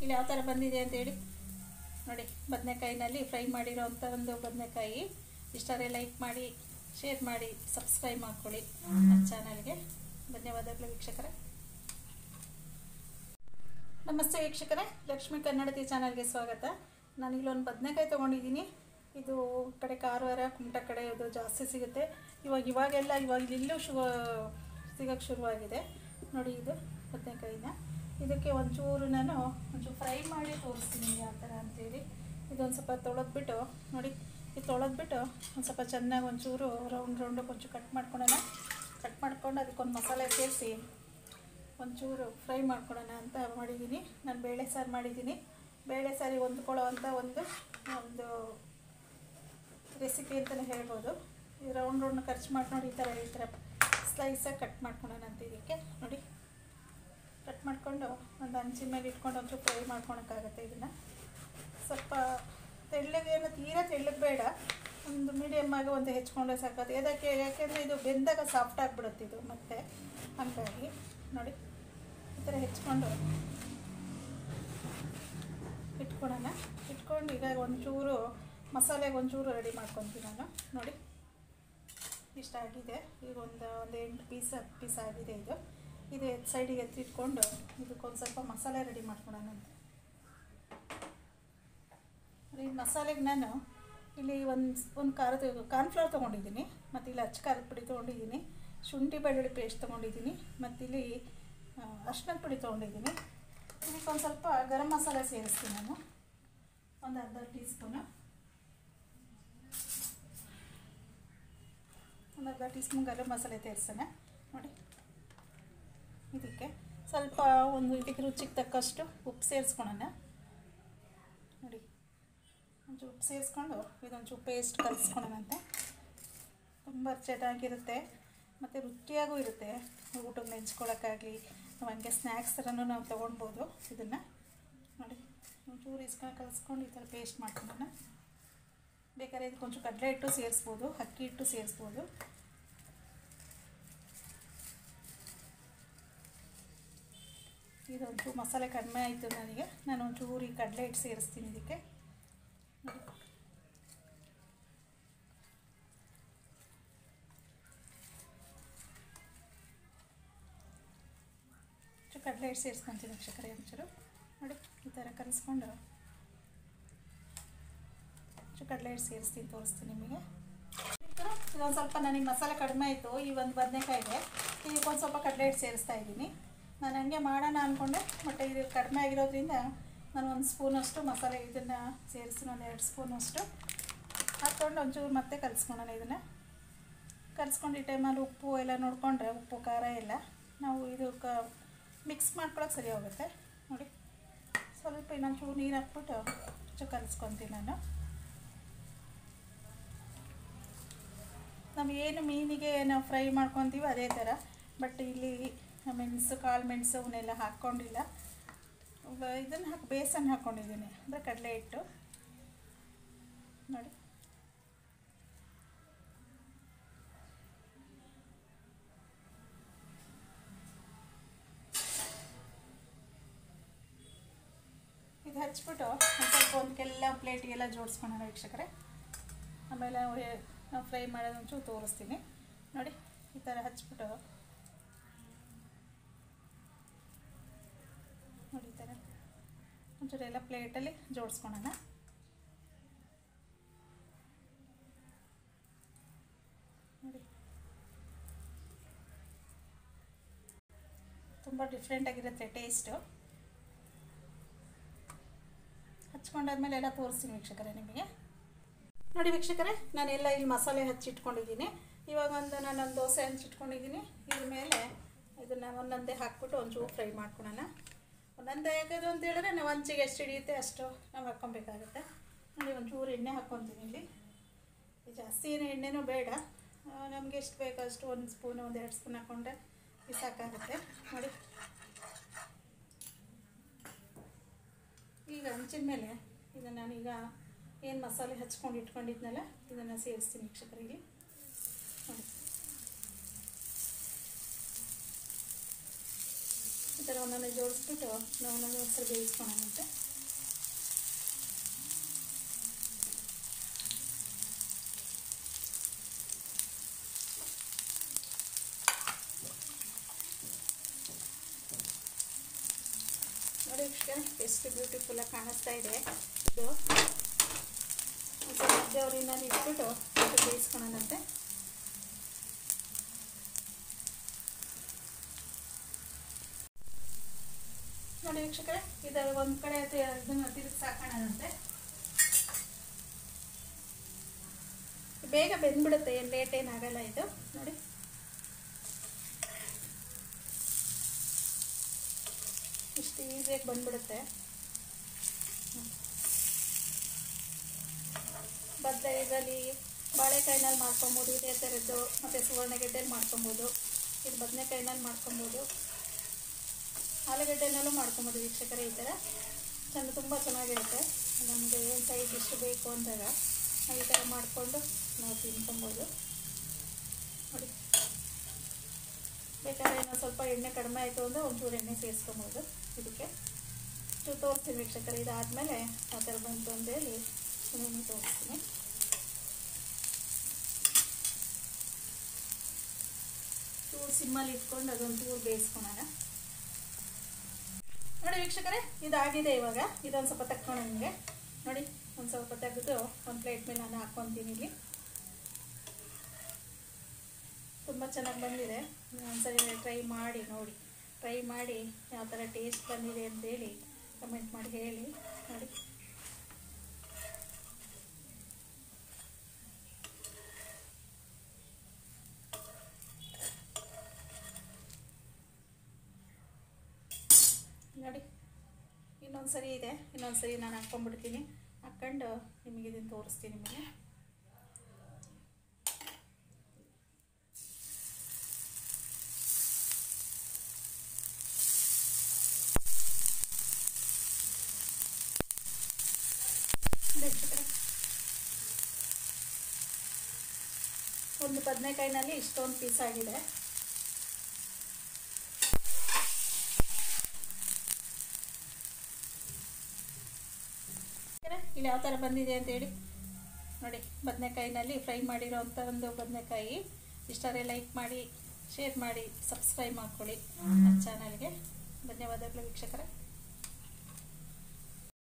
ಇಲ್ಲಿ ಯಾವ ಥರ ಬಂದಿದೆ ಅಂತೇಳಿ ನೋಡಿ. ಬದನೆಕಾಯಿನಲ್ಲಿ ಫ್ರೈ ಮಾಡಿರೋವಂಥ ಒಂದು ಬದನೆಕಾಯಿ. ಇಷ್ಟಾರೆ ಲೈಕ್ ಮಾಡಿ, ಶೇರ್ ಮಾಡಿ, ಸಬ್ಸ್ಕ್ರೈಬ್ ಮಾಡ್ಕೊಳ್ಳಿ ನನ್ನ ಚಾನಲ್ಗೆ. ಧನ್ಯವಾದಗಳು ವೀಕ್ಷಕರೇ. ನಮಸ್ತೆ ವೀಕ್ಷಕರೇ, ಲಕ್ಷ್ಮೀ ಕನ್ನಡತಿ ಚಾನಲ್ಗೆ ಸ್ವಾಗತ. ನಾನು ಇಲ್ಲೊಂದು ಬದನೆಕಾಯಿ ತೊಗೊಂಡಿದ್ದೀನಿ. ಇದು ಕಡೆ ಕಾರವಾರ ಕುಮಟ ಕಡೆ ಇದು ಜಾಸ್ತಿ ಸಿಗುತ್ತೆ. ಇವಾಗೆಲ್ಲ ಇಲ್ಲೂ ಸಿಗೋಕ್ಕೆ ಶುರುವಾಗಿದೆ ನೋಡಿ. ಇದು ಬದನೆಕಾಯಿನ ಇದಕ್ಕೆ ಒಂಚೂರು ಫ್ರೈ ಮಾಡಿ ತೋರಿಸ್ತೀನಿ ಯಾವ ಥರ ಅಂತೇಳಿ. ಇದೊಂದು ಸ್ವಲ್ಪ ತೊಳೆದ್ಬಿಟ್ಟು ನೋಡಿ, ಇದು ತೊಳೆದ್ಬಿಟ್ಟು ಒಂದು ಸ್ವಲ್ಪ ಚೆನ್ನಾಗಿ ಒಂಚೂರು ರೌಂಡ್ ಕೊಂಚ ಕಟ್ ಮಾಡ್ಕೊಳ್ಳೋಣ. ಕಟ್ ಮಾಡ್ಕೊಂಡು ಅದಕ್ಕೊಂದು ಮಸಾಲೆ ಸೇರಿಸಿ ಒಂಚೂರು ಫ್ರೈ ಮಾಡ್ಕೊಳ್ಳೋಣ ಅಂತ ಮಾಡಿದ್ದೀನಿ. ನಾನು ಬೇಳೆ ಸಾರು ಮಾಡಿದ್ದೀನಿ. ಬೇಳೆ ಸಾರಿಗೆ ಹೊಂದ್ಕೊಳ್ಳೋ ಅಂಥ ಒಂದು ರೆಸಿಪಿ ಅಂತಲೇ ಹೇಳ್ಬೋದು. ಈ ರೌಂಡ್ ಖರ್ಚು ಮಾಡಿ ನೋಡಿ, ಈ ಥರ ಸ್ಲೈಸಾಗಿ ಕಟ್ ಮಾಡ್ಕೊಳ್ಳೋಣ ಅಂತ. ಇದಕ್ಕೆ ನೋಡಿ ಕಟ್ ಮಾಡಿಕೊಂಡು ಒಂದು ಹಂಚಿನ ಮೇಲೆ ಇಟ್ಕೊಂಡು ಒಂಚೂರು ಫ್ರೈ ಮಾಡ್ಕೊಳಕ್ಕಾಗತ್ತೆ. ಇದನ್ನು ಸ್ವಲ್ಪ ತೆಳ್ಳಗೇನು ತೀರಾ ತೆಳ್ಳಗೆ ಬೇಡ, ಒಂದು ಮೀಡಿಯಮ್ ಆಗಿ ಒಂದು ಹೆಚ್ಕೊಂಡ್ರೆ ಸಾಕಾಗುತ್ತೆ. ಯಾಕೆಂದರೆ ಇದು ಬೆಂದಾಗ ಸಾಫ್ಟ್ ಆಗಿಬಿಡುತ್ತೆ ಇದು ಮತ್ತೆ. ಹಾಗಾಗಿ ನೋಡಿ ಈ ಥರ ಹೆಚ್ಕೊಂಡು ಇಟ್ಕೊಳ್ಳೋಣ. ಇಟ್ಕೊಂಡು ಈಗ ಒಂಚೂರು ಮಸಾಲೆಗೆ ಒಂಚೂರು ರೆಡಿ ಮಾಡ್ಕೊತೀನಿ ನಾನು ನೋಡಿ. ಇಷ್ಟ ಆಗಿದೆ. ಈಗ ಒಂದು 8 ಪೀಸ್ 10 ಪೀಸ್ ಆಗಿದೆ. ಇದು ಸೈಡಿಗೆ ಎತ್ತಿಟ್ಕೊಂಡು ಇದಕ್ಕೊಂದು ಸ್ವಲ್ಪ ಮಸಾಲೆ ರೆಡಿ ಮಾಡ್ಕೊಳ್ಳೋಣ ಅಂತ. ಈ ಮಸಾಲೆಗೆ ನಾನು ಇಲ್ಲಿ ಒಂದು ಕಾರ್ನ್ಫ್ಲವರ್ ತೊಗೊಂಡಿದ್ದೀನಿ, ಮತ್ತು ಇಲ್ಲಿ ಅಚ್ಚ ಖಾರದ ಪುಡಿ ತೊಗೊಂಡಿದ್ದೀನಿ, ಶುಂಠಿ ಬೆಳ್ಳುಳ್ಳಿ ಪೇಸ್ಟ್ ತೊಗೊಂಡಿದ್ದೀನಿ, ಮತ್ತು ಇಲ್ಲಿ ಅರಿಶಿಣದ ಪುಡಿ ತೊಗೊಂಡಿದ್ದೀನಿ. ಇದಕ್ಕೊಂದು ಸ್ವಲ್ಪ ಗರಂ ಮಸಾಲೆ ಸೇರಿಸ್ತೀನಿ ನಾನು, ಒಂದು ಅರ್ಧ ಟೀ ಸ್ಪೂನ್ ಗರಂ ಮಸಾಲೆ ಸೇರಿಸೋಣ ನೋಡಿ. ಇದಕ್ಕೆ ಸ್ವಲ್ಪ ಇದಕ್ಕೆ ರುಚಿಗೆ ತಕ್ಕಷ್ಟು ಉಪ್ಪು ಸೇರಿಸ್ಕೊಳ್ಳೋಣ ನೋಡಿ. ಒಂಚೂರು ಉಪ್ಪು ಸೇರಿಸ್ಕೊಂಡು ಇದೊಂಚೂರು ಪೇಸ್ಟ್ ಕಲಿಸ್ಕೊಳ್ಳೋಣ ಅಂತ. ತುಂಬ ಚೆನ್ನಾಗಿರುತ್ತೆ ಮತ್ತು ರುಚಿಯಾಗೂ ಇರುತ್ತೆ. ಊಟಕ್ಕೆ ನೆಂಚ್ಕೊಳ್ಳೋಕ್ಕಾಗಲಿ, ನಾವು ಹಂಗೆ ಸ್ನ್ಯಾಕ್ಸ್ ಥರನೂ ನಾವು ತೊಗೊಳ್ಬೋದು. ಇದನ್ನು ನೋಡಿ ಒಂಚೂರು ಕಲಿಸ್ಕೊಂಡು ಈ ಥರ ಪೇಸ್ಟ್ ಮಾಡ್ಕೊಳ್ಳೋಣ. ಬೇಕಾದ್ರೆ ಇದಕ್ಕೆ ಒಂಚೂರು ಕಡಲೆ ಹಿಟ್ಟು ಸೇರಿಸ್ಬೋದು, ಅಕ್ಕಿ ಹಿಟ್ಟು ಸೇರಿಸ್ಬೋದು. ಇದೊಂಚೂರು ಮಸಾಲೆ ಕಡಿಮೆ ಆಯಿತು ನನಗೆ, ನಾನು ಒಂಚೂರು ಈ ಕಡಲೆ ಹಿಟ್ಟು ಸೇರಿಸ್ತೀನಿ ಇದಕ್ಕೆ. ಕಡಲೆ ಹಿಟ್ಟು ಸೇರಿಸ್ಕೊತೀನಿ ವೀಕ್ಷಕರೇ. ಒಂಚೂರು ನೋಡಿ ಈ ಥರ ಕಲಿಸ್ಕೊಂಡು ಕಡಲೆ ಹಿಟ್ಟು ಸೇರಿಸ್ತೀನಿ, ತೋರಿಸ್ತೀನಿ ನಿಮಗೆ. ಇದೊಂದು ಸ್ವಲ್ಪ ನನಗೆ ಮಸಾಲೆ ಕಡಿಮೆ ಆಯಿತು ಈ ಒಂದು ಬದನೆಕಾಯಿಗೆ. ಇದಕ್ಕೊಂದು ಸ್ವಲ್ಪ ಕಡಲೆ ಹಿಟ್ಟು ಸೇರಿಸ್ತಾ ಇದ್ದೀನಿ. ನಾನು ಹಂಗೆ ಮಾಡೋಣ ಅಂದ್ಕೊಂಡೆ, ಬಟ್ ಇದು ಕಡಿಮೆ ಆಗಿರೋದ್ರಿಂದ ನಾನು 1 ಸ್ಪೂನಷ್ಟು ಮಸಾಲೆ ಇದನ್ನು ಸೇರಿಸ್ತೀನಿ, ಒಂದು 2 ಸ್ಪೂನಷ್ಟು ಹಾಕ್ಕೊಂಡು ಒಂಚೂರು ಮತ್ತೆ ಕಲಿಸ್ಕೊಳ್ಳೋಣ. ಇದನ್ನು ಕಲಿಸ್ಕೊಂಡು ಈ ಟೈಮಲ್ಲಿ ಉಪ್ಪು ಎಲ್ಲ ನೋಡಿಕೊಂಡ್ರೆ, ಉಪ್ಪು ಖಾರ ಎಲ್ಲ ನಾವು ಇದಕ್ಕೆ ಮಿಕ್ಸ್ ಮಾಡ್ಕೊಳಕ್ಕೆ ಸರಿ ಹೋಗುತ್ತೆ ನೋಡಿ. ಸ್ವಲ್ಪ ಇನ್ನೊಂಚೂರು ನೀರು ಹಾಕ್ಬಿಟ್ಟು ಕಲಿಸ್ಕೊತೀನಿ ನಾನು. ನಾವು ಏನು ಮೀನಿಗೆ ನಾವು ಫ್ರೈ ಮಾಡ್ಕೊತೀವಿ ಅದೇ ಥರ, ಬಟ್ ಇಲ್ಲಿ ಮೆಣಸು, ಕಾಳು ಮೆಣಸು ಅವನ್ನೆಲ್ಲ ಹಾಕ್ಕೊಂಡಿಲ್ಲ. ಇದನ್ನು ಬೇಸನ್ ಹಾಕ್ಕೊಂಡಿದ್ದೀನಿ, ಅಂದರೆ ಕಡಲೆ ಹಿಟ್ಟು ನೋಡಿ. ಇದು ಹಚ್ಬಿಟ್ಟು ಸ್ವಲ್ಪ ಒಂದಕ್ಕೆಲ್ಲ ಪ್ಲೇಟಿಗೆಲ್ಲ ಜೋಡಿಸ್ಕೊಳ್ಳೋಣ ವೀಕ್ಷಕರೇ. ಆಮೇಲೆ ನಾವು ಫ್ರೈ ಮಾಡೋದು ಒಂಚೂರು ತೋರಿಸ್ತೀನಿ ನೋಡಿ. ಈ ಥರ ಹಚ್ಬಿಟ್ಟು ನೋಡಿ, ಈ ಥರ ಒಂಚೂರು ಎಲ್ಲ ಪ್ಲೇಟಲ್ಲಿ ಜೋಡಿಸ್ಕೊಳ್ಳೋಣ. ನೋಡಿ ತುಂಬ ಡಿಫ್ರೆಂಟಾಗಿರುತ್ತೆ ಟೇಸ್ಟು. ಹಚ್ಕೊಂಡಾದ್ಮೇಲೆ ಎಲ್ಲ ತೋರಿಸ್ತೀನಿ ವೀಕ್ಷಕರೇ ನಿಮಗೆ ನೋಡಿ. ವೀಕ್ಷಕರೇ ನಾನೆಲ್ಲ ಇಲ್ಲಿ ಮಸಾಲೆ ಹಚ್ಚಿಟ್ಕೊಂಡಿದ್ದೀನಿ. ಇವಾಗ ನಾನೊಂದು ದೋಸೆ ಹಂಚಿಟ್ಕೊಂಡಿದ್ದೀನಿ. ಇದ್ರ ಮೇಲೆ ಇದನ್ನು ಒಂದೊಂದೇ ಹಾಕ್ಬಿಟ್ಟು ಒಂಚೂರು ಫ್ರೈ ಮಾಡ್ಕೊಳ್ಳೋಣ. ಒಂದೊಂದೇ ಯಾಕಂದ್ರೆ ಅಂತ ಹೇಳಿದ್ರೆ ನಾವು ಹಂಚಿಗೆ ಎಷ್ಟು ಹಿಡಿಯುತ್ತೆ ಅಷ್ಟು ನಾವು ಹಾಕ್ಕೊಬೇಕಾಗುತ್ತೆ ನೋಡಿ. ಒಂಚೂರು ಎಣ್ಣೆ ಹಾಕ್ಕೊತೀನಿ ಇಲ್ಲಿ. ಜಾಸ್ತಿ ಏನು ಎಣ್ಣೆನೂ ಬೇಡ, ನಮಗೆ ಎಷ್ಟು ಬೇಕೋ ಅಷ್ಟು 1 ಸ್ಪೂನ್ 1-2 ಸ್ಪೂನ್ ಹಾಕ್ಕೊಂಡ್ರೆ ಸಾಕಾಗುತ್ತೆ ನೋಡಿ. ಈಗ ಹಂಚಿನ ಮೇಲೆ ಇದನ್ನು ನಾನೀಗ ಏನು ಮಸಾಲೆ ಹಚ್ಕೊಂಡು ಇಟ್ಕೊಂಡಿದ್ನಲ್ಲ ಇದನ್ನು ಸೇರಿಸ್ತೀನಿ ವೀಕ್ಷಕರಿಗೆ ನೋಡಿ. ಈ ಥರ ಒಂದೊಂದೇ ಜೋಡಿಸ್ಬಿಟ್ಟು ನಾವು ಒಂದ್ಸಲ ಬೇಯಿಸ್ಕೊಳ್ಳೋಣಂತೆ. ನೋಡಿ ವೀಕ್ಷಕರೇ ಎಷ್ಟು ಬ್ಯೂಟಿಫುಲ್ಲಾಗಿ ಕಾಣಿಸ್ತಾ ಇದೆ. ಇದು ಮಧ್ಯವರಿಂದ ಇಟ್ಬಿಟ್ಟು ಬೇಯಿಸ್ಕೊಳ್ಳೋಣಂತೆ. ನೋಡಿ ವೀಕ್ಷಕರೇ ಇದರ ಒಂದು ಕಡೆ ಇದನ್ನು ತಿರುಗಿಸಿ ಹಾಕೋಣಂತೆ. ಬೇಗ ಬೆಂದ್ಬಿಡುತ್ತೆ, ಏನು ಲೇಟ್ ಏನಾಗಲ್ಲ ಇದು. ನೋಡಿ ಇಷ್ಟು ಈಸಿಯಾಗಿ ಬಂದ್ಬಿಡುತ್ತೆ. ಬದಲ ಇದರಲ್ಲಿ ಬಾಳೆಕಾಯಿನಲ್ಲಿ ಮಾಡ್ಕೊಬೋದು, ಇದೇ ಥರದ್ದು. ಮತ್ತು ಸುವರ್ಣಗೆಡ್ಡೆಯಲ್ಲಿ ಮಾಡ್ಕೊಬೋದು, ಇದು ಬದನೆಕಾಯಿನಲ್ಲಿ ಮಾಡ್ಕೊಬೋದು, ಆಲೂಗಡ್ಡೆನಲ್ಲೂ ಮಾಡ್ಕೊಬೋದು ವೀಕ್ಷಕರೇ. ಈ ಥರ ತುಂಬ ಚೆನ್ನಾಗಿರುತ್ತೆ. ನಮಗೆ ಏನು ಸೈಡ್ ಡಿಶ್ ಬೇಕು ಅಂದಾಗ ನಾವು ಈ ಥರ ಮಾಡಿಕೊಂಡು ನಾವು ತಿನ್ಕೊಬೋದು. ನೋಡಿ ಬೇಕಾದ್ರೆ ಇನ್ನೊಂದು ಸ್ವಲ್ಪ ಎಣ್ಣೆ ಕಡಿಮೆ ಆಯಿತು ಅಂದರೆ ಒಂಚೂರು ಎಣ್ಣೆ ಸೇರಿಸ್ಕೊಬೋದು ಇದಕ್ಕೆ. ಇಷ್ಟು ತೋರಿಸ್ತೀನಿ ವೀಕ್ಷಕರೇ. ಇದಾದಮೇಲೆ ಆ ಥರ ಬಂತು ಅಂತೇಳಿ ಇನ್ನೊಂದು ತೋರಿಸ್ತೀನಿ. ಚೂರು ಸಿಮ್ಮಲ್ಲಿ ಇಟ್ಕೊಂಡು ಅದೊಂದು ಚೂರು ಬೇಯಿಸ್ಕೊಳೋಣ. ನೋಡಿ ವೀಕ್ಷಕರೇ ಇದಾಗಿದೆ. ಇವಾಗ ಇದೊಂದು ಸ್ವಲ್ಪ ತಕ್ಕೊಂಡು ನಿಮಗೆ ನೋಡಿ ಒಂದು ಸ್ವಲ್ಪ ತೆಗೆದು ಒಂದು ಪ್ಲೇಟ್ ಮೇಲೆ ನಾನು ಹಾಕ್ಕೊತೀನಿ. ಇಲ್ಲಿ ತುಂಬ ಚೆನ್ನಾಗಿ ಬಂದಿದೆ. ಒಂದ್ಸರಿ ಟ್ರೈ ಮಾಡಿ ನೋಡಿ. ಟ್ರೈ ಮಾಡಿ ಯಾವ ಥರ ಟೇಸ್ಟ್ ಬಂದಿದೆ ಅಂತೇಳಿ ಕಮೆಂಟ್ ಮಾಡಿ ಹೇಳಿ. ನೋಡಿ ನೋಡಿ ಇನ್ನೊಂದ್ಸರಿ ಇದೆ. ಇನ್ನೊಂದ್ಸರಿ ನಾನು ಹಾಕ್ಕೊಂಡ್ಬಿಡ್ತೀನಿ. ಹಾಕ್ಕೊಂಡು ನಿಮಗೆ ಇದನ್ನು ತೋರಿಸ್ತೀನಿ. ನಿಮಗೆ ಒಂದು ಬದನೆಕಾಯಿನಲ್ಲಿ ಇಷ್ಟೊಂದು ಪೀಸ್ ಆಗಿದೆ. ಇಲ್ಲಿ ಯಾವ ಥರ ಬಂದಿದೆ ಅಂತೇಳಿ ನೋಡಿ. ಬದನೆಕಾಯಿನಲ್ಲಿ ಫ್ರೈ ಮಾಡಿರೋವಂಥ ಒಂದು ಬದನೆಕಾಯಿ. ಇಷ್ಟಾರೆ ಲೈಕ್ ಮಾಡಿ, ಶೇರ್ ಮಾಡಿ, ಸಬ್ಸ್ಕ್ರೈಬ್ ಮಾಡ್ಕೊಳ್ಳಿ ನನ್ನ ಚಾನಲ್ಗೆ. ಧನ್ಯವಾದಗಳು ವೀಕ್ಷಕರೇ.